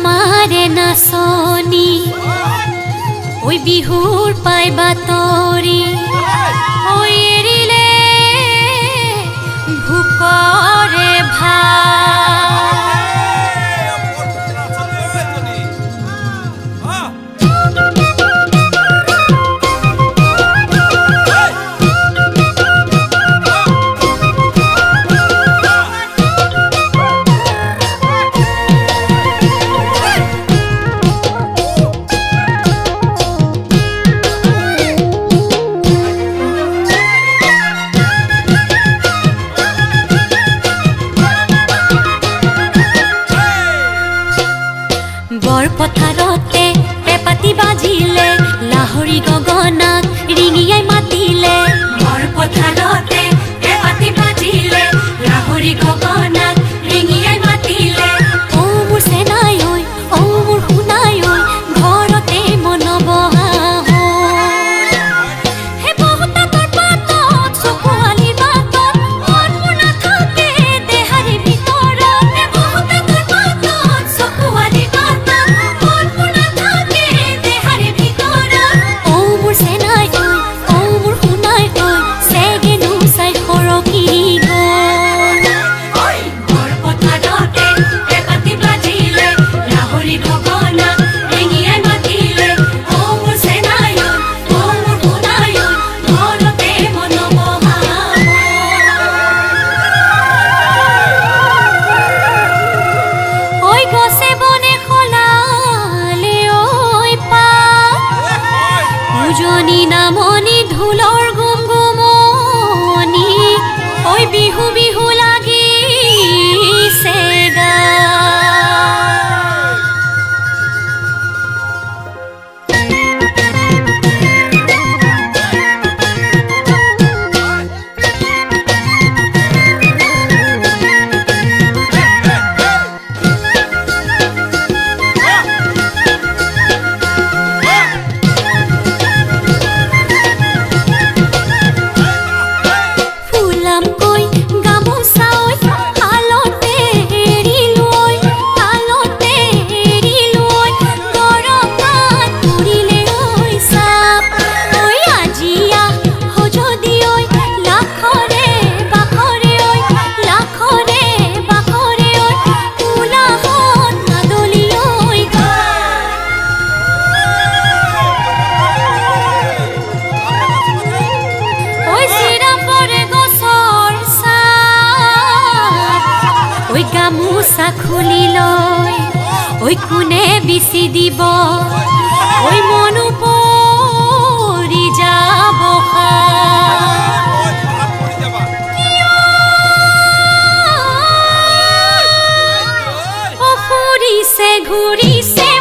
আমাৰে নাচনি ওই বিহুৰ পাই বাতৰি ওই এৰিলে ভুকৰে পথাৰতে পেপাতি বাজিলে লাহৰি গগনাক ৰিঙিয়াই মাতিলে বৰ পথাৰতে পেপাতি বাজিলে লাহৰি গগনাক ৰিঙিয়াই মাতিলে ও মোৰ সেনাই ঐ ও মোৰ শুনাই ঐ ঘৰতে মন বহা হে বহুতা তোৰ পাতত চকুৱালি বাটত মন মোৰ নাথাকে দেহাৰি ভিতৰত হে বহুতা তোৰ পাতত চকুৱালি বাটত নামনি ঢোলৰ গুমগুমনি ঐ বিহু বিহু লাগিছে গা গামোচা খুলি লয় ওই কোনে বিচি দিব ওই মনো পৰি যাব ঘূৰিছে